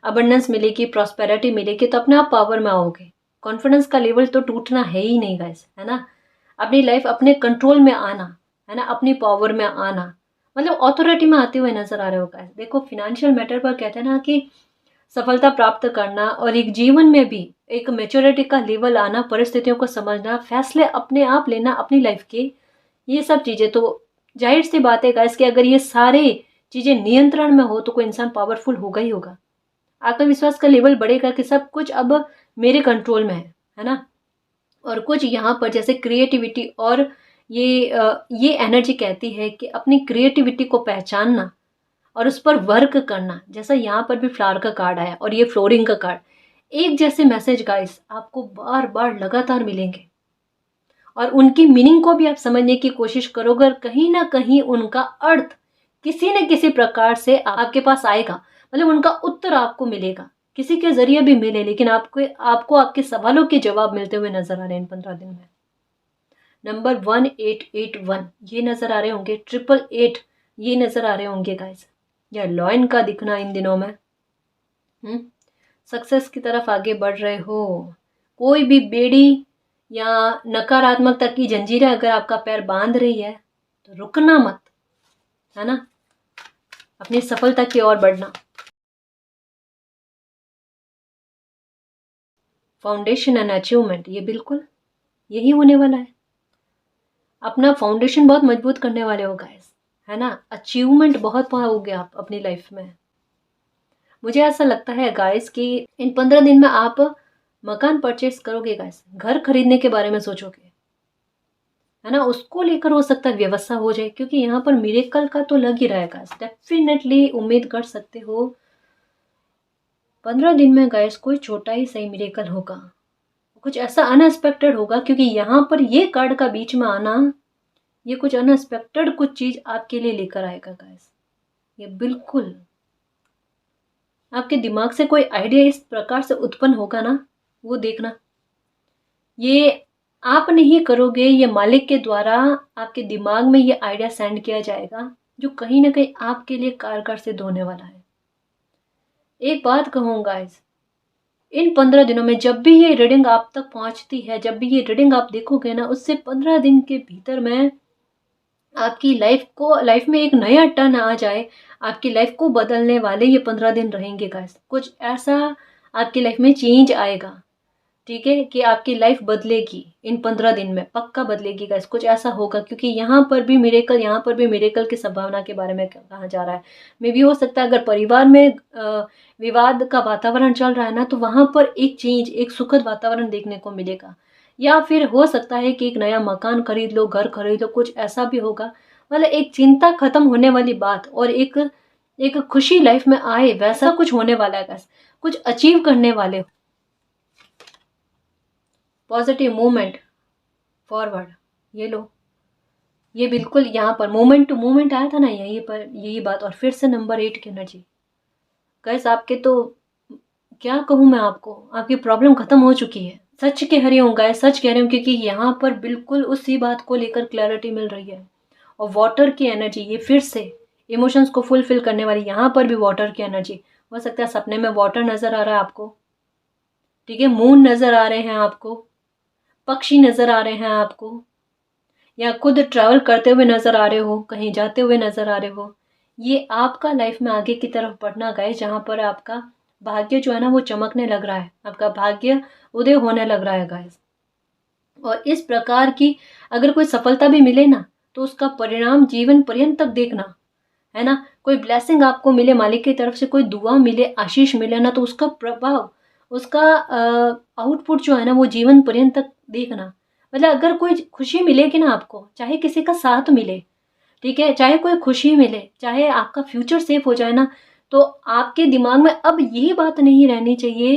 अबंडेंस मिलेगी, प्रॉस्पेरिटी मिलेगी तो अपने आप पावर में आओगे। कॉन्फिडेंस का लेवल तो टूटना है ही नहीं गाइस, है ना। अपनी लाइफ अपने कंट्रोल में आना, है ना, अपनी पावर में आना, मतलब ऑथोरिटी में आते हुए नजर आ रहे हो गाइस। देखो, फिनेंशियल मैटर पर कहते हैं ना कि सफलता प्राप्त करना, और एक जीवन में भी एक मेच्योरिटी का लेवल आना, परिस्थितियों को समझना, फैसले अपने आप लेना अपनी लाइफ के, ये सब चीज़ें तो जाहिर सी बात है गाइस कि अगर ये सारे चीज़ें नियंत्रण में हो तो कोई इंसान पावरफुल होगा ही होगा। आत्मविश्वास का लेवल बढ़ेगा कि सब कुछ अब मेरे कंट्रोल में है ना। और कुछ यहाँ पर जैसे क्रिएटिविटी, और ये एनर्जी कहती है कि अपनी क्रिएटिविटी को पहचानना और उस पर वर्क करना। जैसा यहाँ पर भी फ्लावर का कार्ड आया और ये फ्लोरिंग का कार्ड, एक जैसे मैसेज गाइस आपको बार बार लगातार मिलेंगे, और उनकी मीनिंग को भी आप समझने की कोशिश करोगे, और कहीं ना कहीं उनका अर्थ किसी न किसी प्रकार से आपके पास आएगा, मतलब उनका उत्तर आपको मिलेगा, किसी के जरिए भी मिले, लेकिन आपको आपको आपके सवालों के जवाब मिलते हुए नजर आ रहे हैं इन 15 दिन में। नंबर 1881 ये नजर आ रहे होंगे, 888 ये नजर आ रहे होंगे गाइस, या लॉयन का दिखना इन दिनों में। सक्सेस की तरफ आगे बढ़ रहे हो, कोई भी बेड़ी या नकारात्मकता की जंजीरें अगर आपका पैर बांध रही है तो रुकना मत, है ना, अपनी सफलता की ओर बढ़ना। फाउंडेशन एंड अचीवमेंट, ये बिल्कुल यही होने वाला है। अपना फाउंडेशन बहुत मजबूत करने वाले हो गाइस, है ना। अचीवमेंट बहुत पाओगे आप अपनी लाइफ में। मुझे ऐसा लगता है गाइस कि इन 15 दिन में आप मकान परचेस करोगे गाइस, घर खरीदने के बारे में सोचोगे, है ना। उसको लेकर हो सकता है व्यवस्था हो जाए, क्योंकि यहाँ पर मिरेकल का तो लग ही रहेगा, डेफिनेटली उम्मीद कर सकते हो 15 दिन में गाइस कोई छोटा ही सही मिरेकल होगा, कुछ ऐसा अनएक्सपेक्टेड होगा, क्योंकि यहाँ पर ये कार्ड का बीच में आना, ये कुछ अनएक्सपेक्टेड कुछ चीज आपके लिए लेकर आएगा गाइस। ये बिल्कुल आपके दिमाग से कोई आइडिया इस प्रकार से उत्पन्न होगा ना, वो देखना, ये आप नहीं करोगे, ये मालिक के द्वारा आपके दिमाग में ये आइडिया सेंड किया जाएगा, जो कहीं ना कहीं आपके लिए कारगर सिद्ध होने वाला है। एक बात कहूँगा, इन 15 दिनों में जब भी ये रीडिंग आप तक पहुंचती है, जब भी ये रीडिंग आप देखोगे ना, उससे 15 दिन के भीतर में आपकी लाइफ में एक नया टर्न आ जाए, आपकी लाइफ को बदलने वाले ये 15 दिन रहेंगे गाइस। कुछ ऐसा आपकी लाइफ में चेंज आएगा, ठीक है, कि आपकी लाइफ बदलेगी इन 15 दिन में, पक्का बदलेगी गाइस। कुछ ऐसा होगा, क्योंकि यहाँ पर भी मिरेकल, यहाँ पर भी मिरेकल की संभावना के बारे में कहा जा रहा है। मे भी हो सकता है अगर परिवार में विवाद का वातावरण चल रहा है ना, तो वहां पर एक चेंज, एक सुखद वातावरण देखने को मिलेगा। या फिर हो सकता है कि एक नया मकान खरीद लो, घर खरीद लो, कुछ ऐसा भी होगा। मतलब एक चिंता खत्म होने वाली बात और एक एक खुशी लाइफ में आए, वैसा कुछ होने वाला है गाइस। कुछ अचीव करने वाले हो, पॉजिटिव मूवमेंट फॉरवर्ड, ये लो, ये बिल्कुल यहाँ पर मोमेंट टू मोमेंट आया था ना, यही पर यही बात। और फिर से नंबर 8 की एनर्जी गाइस, आपके तो क्या कहूँ मैं आपको, आपकी प्रॉब्लम खत्म हो चुकी है। सच कह रही हूँ गाइस, सच कह रही हूँ, क्योंकि यहाँ पर बिल्कुल उसी बात को लेकर क्लैरिटी मिल रही है। और वाटर की एनर्जी, ये फिर से इमोशंस को फुलफिल करने वाली, यहाँ पर भी वाटर की एनर्जी। हो सकता है सपने में वाटर नजर आ रहा है आपको, ठीक है, मून नजर आ रहे हैं आपको, पक्षी नजर आ रहे हैं आपको, या खुद ट्रैवल करते हुए नजर आ रहे हो, कहीं जाते हुए नजर आ रहे हो। ये आपका लाइफ में आगे की तरफ बढ़ना गाइस, जहाँ पर आपका भाग्य जो है ना वो चमकने लग रहा है, आपका भाग्य उदय होने लग रहा है गाइस। और इस प्रकार की अगर कोई सफलता भी मिले ना, तो उसका परिणाम जीवन पर्यंत तक देखना, है ना। कोई ब्लेसिंग आपको मिले, मालिक की तरफ से कोई दुआ मिले, आशीष मिले ना, तो उसका प्रभाव, उसका आउटपुट जो है ना वो जीवन पर्यंत तक देखना। मतलब अगर कोई खुशी मिलेगी ना आपको, चाहे किसी का साथ मिले, ठीक है, चाहे कोई खुशी मिले, चाहे आपका फ्यूचर सेफ हो जाए ना, तो आपके दिमाग में अब यही बात नहीं रहनी चाहिए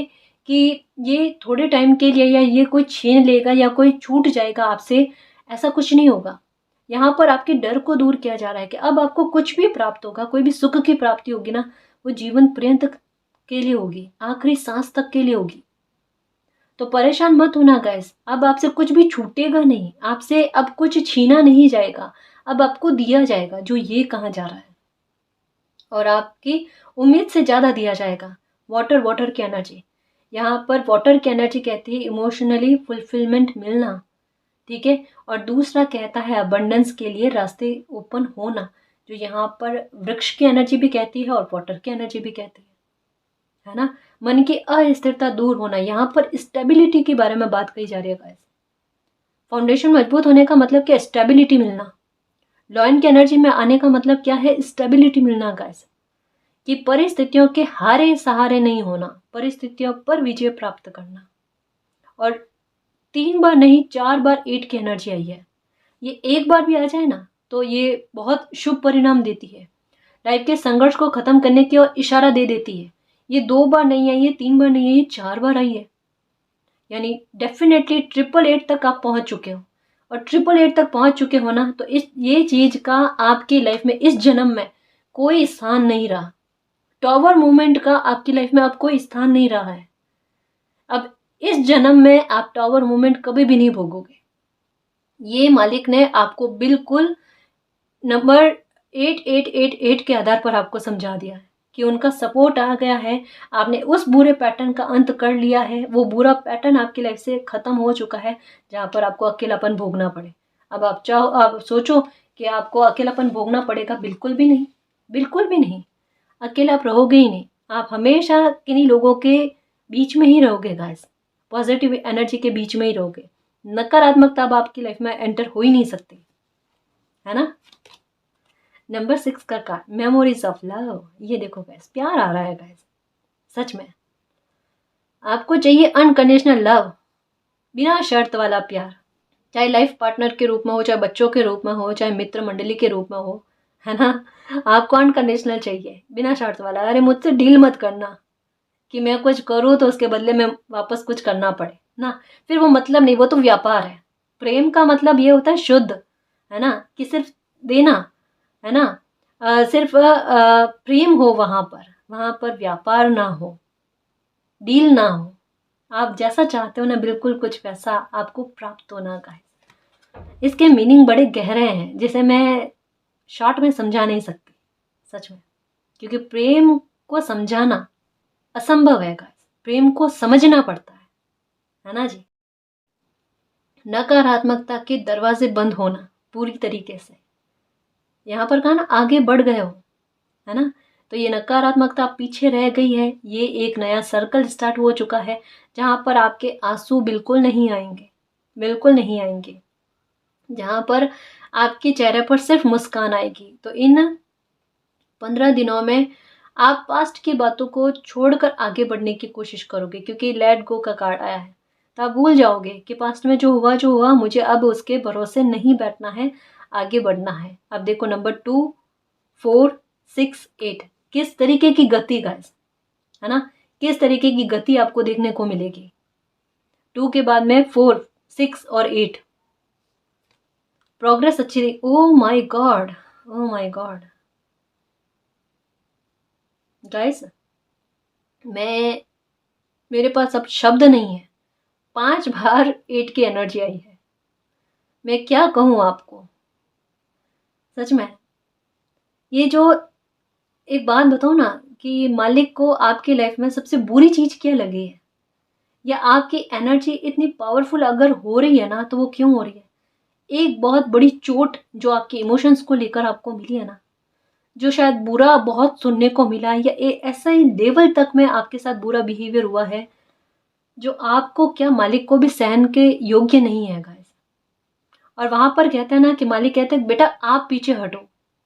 कि ये थोड़े टाइम के लिए, या ये कोई छीन लेगा, या कोई छूट जाएगा आपसे। ऐसा कुछ नहीं होगा। यहाँ पर आपके डर को दूर किया जा रहा है कि अब आपको कुछ भी प्राप्त होगा, कोई भी सुख की प्राप्ति होगी ना, वो जीवन पर्यंत के लिए होगी, आखिरी सांस तक के लिए होगी। तो परेशान मत होना गैस, अब आपसे कुछ भी छूटेगा नहीं, आपसे अब कुछ छीना नहीं जाएगा, अब आपको दिया जाएगा जो ये कहा जा रहा है, और आपकी उम्मीद से ज़्यादा दिया जाएगा। वाटर, वाटर की एनर्जी, यहाँ पर वाटर की एनर्जी कहती है इमोशनली फुलफिलमेंट मिलना, ठीक है। और दूसरा कहता है अबंडेंस के लिए रास्ते ओपन होना, जो यहाँ पर वृक्ष की एनर्जी भी कहती है और वाटर की एनर्जी भी कहती है ना। मन की अस्थिरता दूर होना, यहाँ पर स्टेबिलिटी के बारे में बात कही जा रही है गाइस। फाउंडेशन मजबूत होने का मतलब क्या, स्टेबिलिटी मिलना। लॉयन की एनर्जी में आने का मतलब क्या है, स्टेबिलिटी मिलना गाइस। कि परिस्थितियों के हारे सहारे नहीं होना, परिस्थितियों पर विजय प्राप्त करना। और 3 बार नहीं 4 बार 8 की एनर्जी आई है। ये एक बार भी आ जाए ना, तो ये बहुत शुभ परिणाम देती है, लाइफ के संघर्ष को खत्म करने की ओर इशारा दे देती है। ये 2 बार नहीं आई है, 3 बार नहीं आई, ये 4 बार आई है। यानी डेफिनेटली 888 तक आप पहुंच चुके हो। और 888 तक पहुंच चुके हो ना, तो इस ये चीज का आपकी लाइफ में इस जन्म में कोई स्थान नहीं रहा। टॉवर मूवमेंट का आपकी लाइफ में अब कोई स्थान नहीं रहा है। अब इस जन्म में आप टॉवर मूवमेंट कभी भी नहीं भोगोगे। ये मालिक ने आपको बिल्कुल नंबर 8888 के आधार पर आपको समझा दिया है कि उनका सपोर्ट आ गया है। आपने उस बुरे पैटर्न का अंत कर लिया है, वो बुरा पैटर्न आपकी लाइफ से खत्म हो चुका है, जहाँ पर आपको अकेलापन भोगना पड़े। अब आप चाहो, आप सोचो कि आपको अकेलापन भोगना पड़ेगा, बिल्कुल भी नहीं, बिल्कुल भी नहीं। अकेला आप रहोगे ही नहीं, आप हमेशा किन्हीं लोगों के बीच में ही रहोगे गाइस, पॉजिटिव एनर्जी के बीच में ही रहोगे। नकारात्मकता अब आपकी लाइफ में एंटर हो ही नहीं सकती, है ना। नंबर 6 का कार्ड, मेमोरीज ऑफ लव। ये देखो गैस, प्यार आ रहा है गैस, सच में आपको चाहिए अनकंडीशनल लव, बिना शर्त वाला प्यार। चाहे लाइफ पार्टनर के रूप में हो, चाहे बच्चों के रूप में हो, चाहे मित्र मंडली के रूप में हो, है ना। आपको अनकंडीशनल चाहिए, बिना शर्त वाला। अरे मुझसे डील मत करना कि मैं कुछ करूँ तो उसके बदले में वापस कुछ करना पड़े ना, फिर वो मतलब नहीं, वो तो व्यापार है। प्रेम का मतलब ये होता है शुद्ध, है ना, कि सिर्फ देना, है ना। सिर्फ प्रेम हो, वहां पर व्यापार ना हो, डील ना हो। आप जैसा चाहते हो ना, बिल्कुल कुछ वैसा आपको प्राप्त होना का है। इसके मीनिंग बड़े गहरे हैं, जिसे मैं शॉर्ट में समझा नहीं सकती, सच में, क्योंकि प्रेम को समझाना असंभव है गाइस, प्रेम को समझना पड़ता है ना जी। नकारात्मकता के दरवाजे बंद होना पूरी तरीके से, यहाँ पर कहा ना आगे बढ़ गए हो, है ना। तो ये नकारात्मकता पीछे रह गई है, ये एक नया सर्कल स्टार्ट हो चुका है, जहाँ पर आपके आंसू बिल्कुल नहीं आएंगे, बिल्कुल नहीं आएंगे, जहाँ पर आपके चेहरे पर सिर्फ मुस्कान आएगी। तो इन 15 दिनों में आप पास्ट की बातों को छोड़कर आगे बढ़ने की कोशिश करोगे, क्योंकि लेट गो का कार्ड आया है। तो आप भूल जाओगे कि पास्ट में जो हुआ मुझे अब उसके भरोसे नहीं बैठना है, आगे बढ़ना है। अब देखो नंबर 2, 4, 6, 8 किस तरीके की गति गाइस, है ना, किस तरीके की गति आपको देखने को मिलेगी। 2 के बाद में 4, 6 और 8, प्रोग्रेस अच्छी रही। Oh my God, oh my God guys, मैं मेरे पास अब शब्द नहीं है। 5 बार 8 की एनर्जी आई है। मैं क्या कहूँ आपको, सच में। ये जो एक बात बताऊँ ना, कि मालिक को आपकी लाइफ में सबसे बुरी चीज़ क्या लगी है, या आपकी एनर्जी इतनी पावरफुल अगर हो रही है ना, तो वो क्यों हो रही है? एक बहुत बड़ी चोट जो आपके इमोशंस को लेकर आपको मिली है ना, जो शायद बुरा बहुत सुनने को मिला है, या ऐसा ही लेवल तक में आपके साथ बुरा बिहेवियर हुआ है, जो आपको क्या मालिक को भी सहन के योग्य नहीं है गाइस। और वहां पर कहते हैं ना कि मालिक कहते हैं बेटा आप पीछे हटो,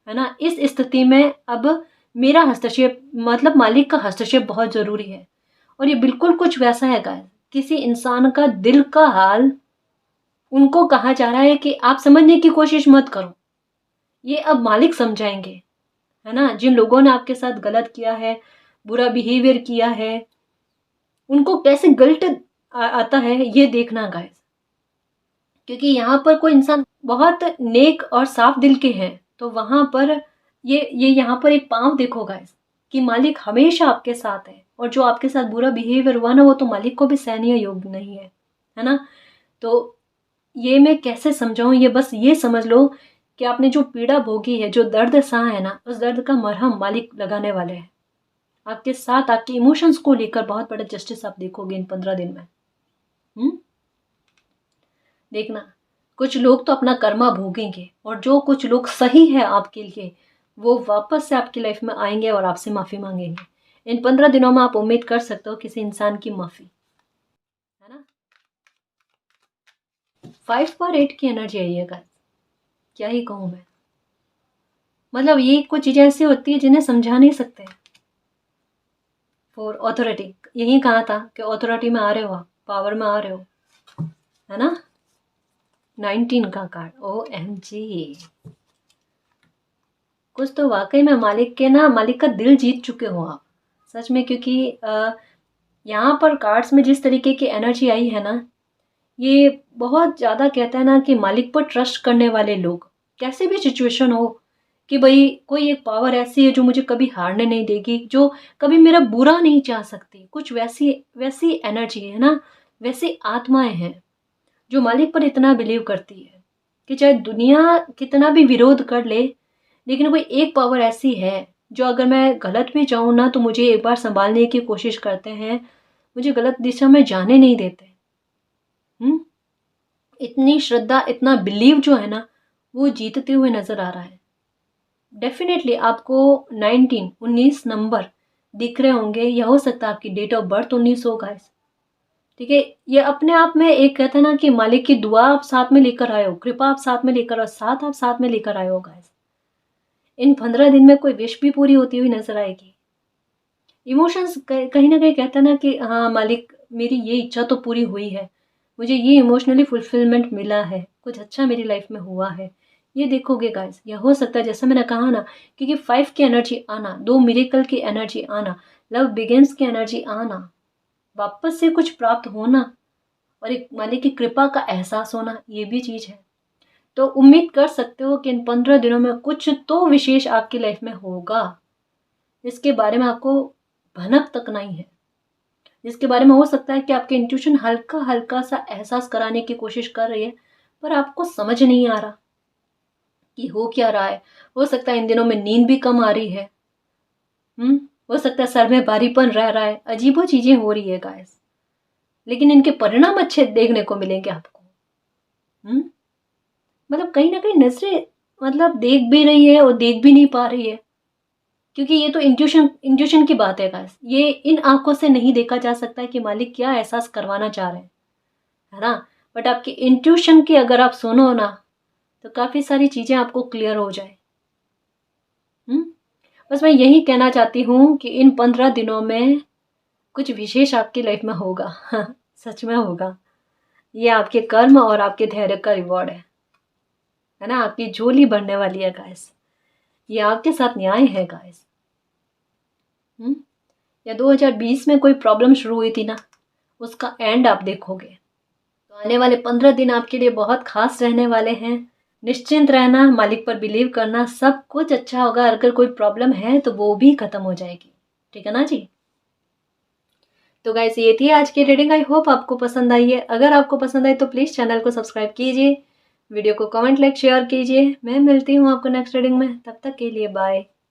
है ना। इस स्थिति में अब मेरा हस्तक्षेप, मतलब मालिक का हस्तक्षेप बहुत जरूरी है। और ये बिल्कुल कुछ वैसा है गाइस, किसी इंसान का दिल का हाल उनको कहा जा रहा है कि आप समझने की कोशिश मत करो, ये अब मालिक समझाएंगे, है ना। जिन लोगों ने आपके साथ गलत किया है, बुरा बिहेवियर किया है, उनको कैसे गिल्ट आता है ये देखना गाइस। क्योंकि यहाँ पर कोई इंसान बहुत नेक और साफ दिल के हैं, तो वहां पर ये यहाँ पर एक पाँव देखो गाइस, कि मालिक हमेशा आपके साथ है। और जो आपके साथ बुरा बिहेवियर हुआ ना, वो तो मालिक को भी सहनीय योग्य नहीं है ना। तो ये मैं कैसे समझाऊं, ये बस ये समझ लो कि आपने जो पीड़ा भोगी है, जो दर्द सहा है ना, उस दर्द का मरहम मालिक लगाने वाले हैं आपके साथ। आपके इमोशंस को लेकर बहुत बड़ा जस्टिस आप देखोगे इन 15 दिन में। देखना, कुछ लोग तो अपना कर्मा भोगेंगे, और जो कुछ लोग सही है आपके लिए, वो वापस से आपकी लाइफ में आएंगे और आपसे माफी मांगेंगे। इन 15 दिनों में आप उम्मीद कर सकते हो किसी इंसान की माफी, है ना। 5 बार 8 की एनर्जी आई है गाइस, क्या ही कहूँ मैं। मतलब ये कुछ चीजें ऐसी होती है जिन्हें समझा नहीं सकते। फॉर ऑथोरिटी, यही कहा था कि ऑथोरिटी में आ रहे हो आप, पावर में आ रहे हो, है ना। 19 का कार्ड, OMG, कुछ तो वाकई में मालिक के ना, मालिक का दिल जीत चुके हो आप, सच में। क्योंकि यहाँ पर कार्ड्स में जिस तरीके की एनर्जी आई है ना, ये बहुत ज़्यादा कहता है ना कि मालिक पर ट्रस्ट करने वाले लोग, कैसे भी सिचुएशन हो, कि भाई कोई एक पावर ऐसी है जो मुझे कभी हारने नहीं देगी, जो कभी मेरा बुरा नहीं चाह सकती, कुछ वैसी वैसी एनर्जी है ना, वैसी आत्माएं हैं जो मालिक पर इतना बिलीव करती है कि चाहे दुनिया कितना भी विरोध कर ले, लेकिन कोई एक पावर ऐसी है जो अगर मैं गलत भी जाऊँ ना, तो मुझे एक बार संभालने की कोशिश करते हैं, मुझे गलत दिशा में जाने नहीं देते। इतनी श्रद्धा, इतना बिलीव जो है ना, वो जीतते हुए नजर आ रहा है। डेफिनेटली आपको 19 नंबर दिख रहे होंगे, या हो सकता है आपकी डेट ऑफ बर्थ 19 हो गाइस, ठीक है। ये अपने आप में एक कहते हैं ना कि मालिक की दुआ आप साथ में लेकर आए हो, कृपा आप साथ में लेकर, और साथ आप साथ में लेकर आए हो गाइस। इन 15 दिन में कोई विश भी पूरी होती हुई नजर आएगी। इमोशंस कहीं ना कहीं कहता है ना कि हाँ मालिक, मेरी ये इच्छा तो पूरी हुई है, मुझे ये इमोशनली फुलफिलमेंट मिला है, कुछ अच्छा मेरी लाइफ में हुआ है। ये देखोगे गाइस, यह हो सकता है जैसा मैंने कहा ना, क्योंकि 5 की एनर्जी आना, 2 मिरेकल की एनर्जी आना, लव बिगिंस की एनर्जी आना, वापस से कुछ प्राप्त होना, और एक मालिक की कृपा का एहसास होना, ये भी चीज है। तो उम्मीद कर सकते हो कि इन 15 दिनों में कुछ तो विशेष आपकी लाइफ में होगा, जिसके बारे में आपको भनक तक नहीं है, जिसके बारे में हो सकता है कि आपके इंट्यूशन हल्का हल्का सा एहसास कराने की कोशिश कर रही है, पर आपको समझ नहीं आ रहा कि हो क्या रहा है। हो सकता है इन दिनों में नींद भी कम आ रही है, हो सकता है सर में भारीपन रह रहा है, अजीबो चीजें हो रही है गाइस, लेकिन इनके परिणाम अच्छे देखने को मिलेंगे आपको। मतलब कहीं ना कहीं नजरें, मतलब देख भी रही है और देख भी नहीं पा रही है, क्योंकि ये तो इंट्यूशन इंट्यूशन की बात है गाइस। ये इन आंखों से नहीं देखा जा सकता है कि मालिक क्या एहसास करवाना चाह रहे हैं, है ना। बट आपकी इंट्यूशन की अगर आप सुनो ना, तो काफी सारी चीजें आपको क्लियर हो जाए। बस मैं यही कहना चाहती हूँ कि इन 15 दिनों में कुछ विशेष आपकी लाइफ में होगा। सच में होगा। ये आपके कर्म और आपके धैर्य का रिवॉर्ड है ना। आपकी झोली भरने वाली है गाइस, ये आपके साथ न्याय है गाइस। या 2020 में कोई प्रॉब्लम शुरू हुई थी ना, उसका एंड आप देखोगे। तो आने वाले 15 दिन आपके लिए बहुत खास रहने वाले हैं। निश्चिंत रहना, मालिक पर बिलीव करना, सब कुछ अच्छा होगा। अगर कोई प्रॉब्लम है तो वो भी खत्म हो जाएगी, ठीक है ना जी। तो गाइस ये थी आज की रीडिंग। आई होप आपको पसंद आई है। अगर आपको पसंद आई तो प्लीज़ चैनल को सब्सक्राइब कीजिए, वीडियो को कमेंट, लाइक, शेयर कीजिए। मैं मिलती हूँ आपको नेक्स्ट रीडिंग में, तब तक के लिए बाय।